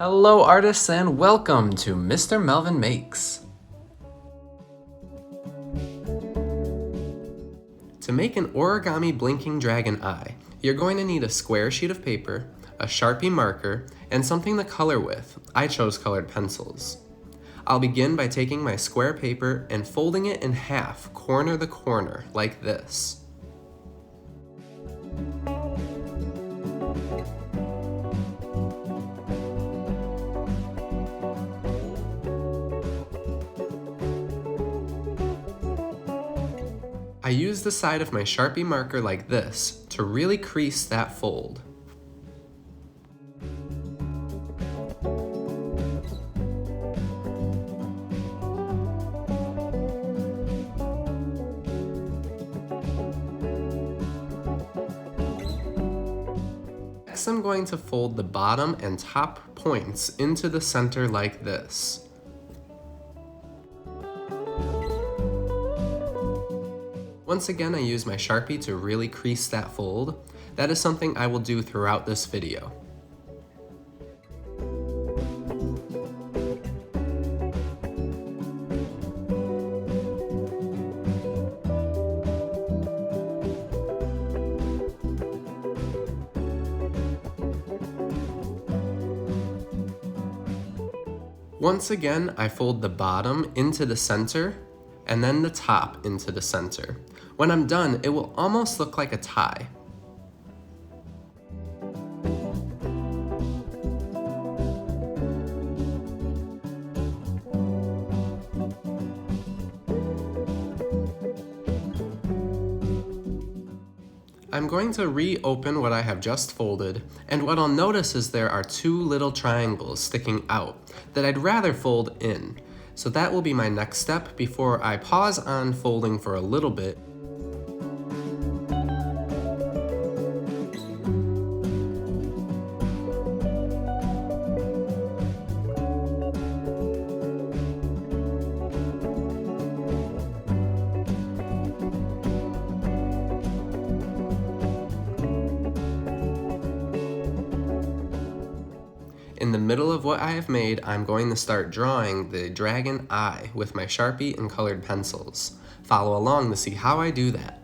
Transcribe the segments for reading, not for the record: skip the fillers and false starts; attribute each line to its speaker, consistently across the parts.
Speaker 1: Hello artists and welcome to Mr. Melvin Makes. To make an origami blinking dragon eye, you're going to need a square sheet of paper, a Sharpie marker, and something to color with. I chose colored pencils. I'll begin by taking my square paper and folding it in half, corner to corner, like this. I use the side of my Sharpie marker like this to really crease that fold. Next, I'm going to fold the bottom and top points into the center like this. Once again, I use my Sharpie to really crease that fold. That is something I will do throughout this video. Once again, I fold the bottom into the center and then the top into the center. When I'm done, it will almost look like a tie. I'm going to reopen what I have just folded, and what I'll notice is there are two little triangles sticking out that I'd rather fold in. So that will be my next step before I pause on folding for a little bit. In the middle of what I have made, I'm going to start drawing the dragon eye with my Sharpie and colored pencils. Follow along to see how I do that.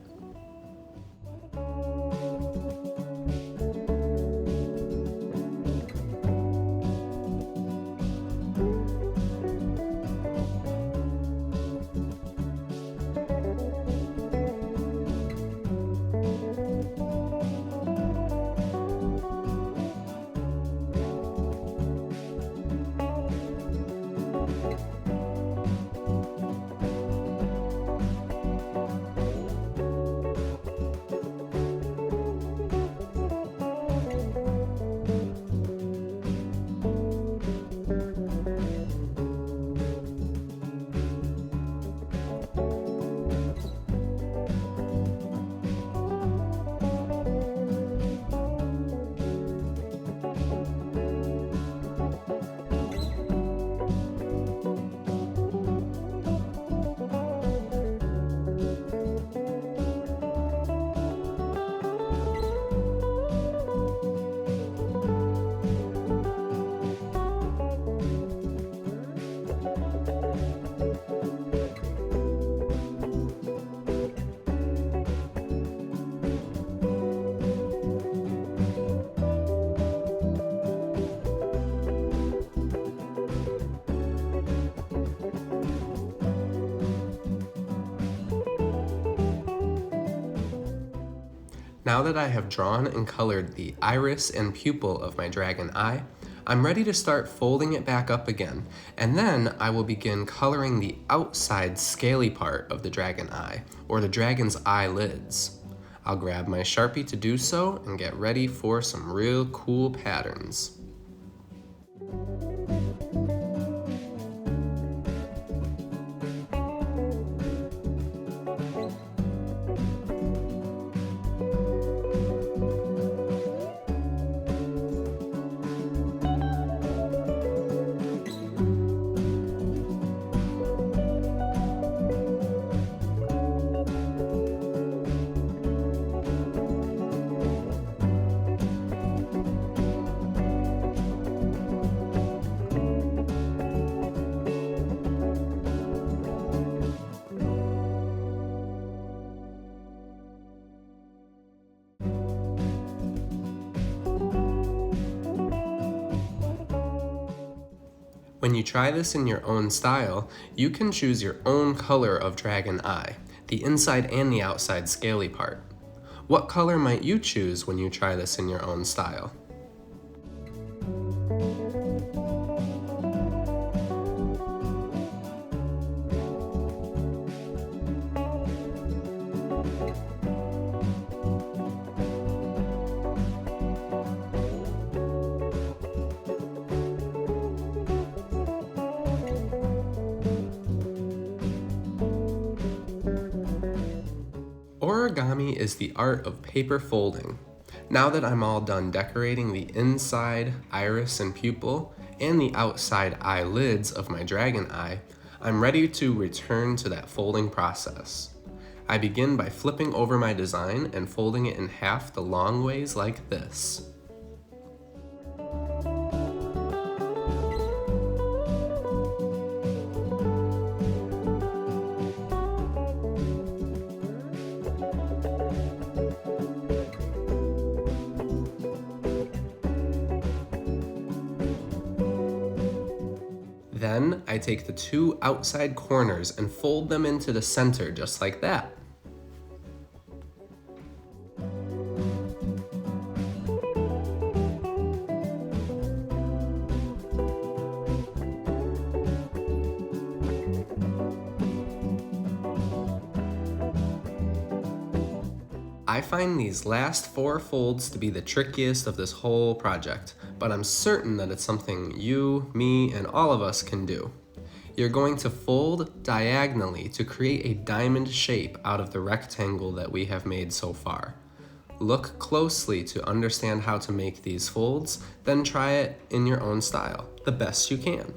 Speaker 1: Now that I have drawn and colored the iris and pupil of my dragon eye, I'm ready to start folding it back up again, and then I will begin coloring the outside scaly part of the dragon eye, or the dragon's eyelids. I'll grab my Sharpie to do so and get ready for some real cool patterns. When you try this in your own style, you can choose your own color of dragon eye, the inside and the outside scaly part. What color might you choose when you try this in your own style? Origami is the art of paper folding. Now that I'm all done decorating the inside iris and pupil and the outside eyelids of my dragon eye, I'm ready to return to that folding process. I begin by flipping over my design and folding it in half the long ways like this. Then I take the two outside corners and fold them into the center just like that. I find these last 4 folds to be the trickiest of this whole project, but I'm certain that it's something you, me, and all of us can do. You're going to fold diagonally to create a diamond shape out of the rectangle that we have made so far. Look closely to understand how to make these folds, then try it in your own style, the best you can.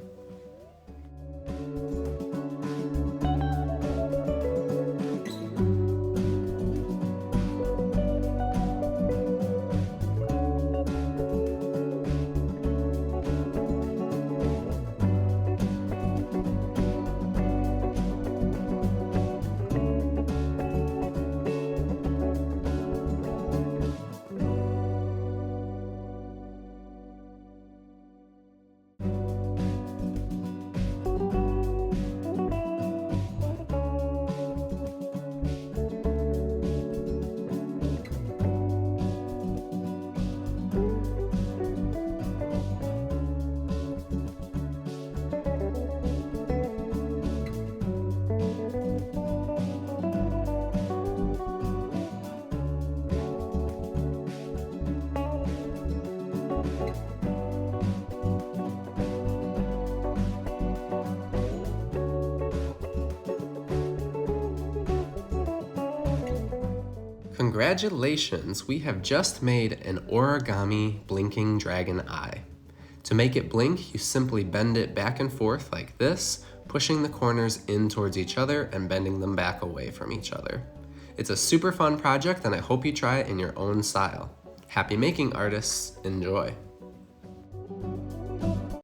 Speaker 1: Congratulations, we have just made an origami blinking dragon eye. To make it blink, you simply bend it back and forth like this, pushing the corners in towards each other and bending them back away from each other. It's a super fun project and I hope you try it in your own style. Happy making, artists. Enjoy.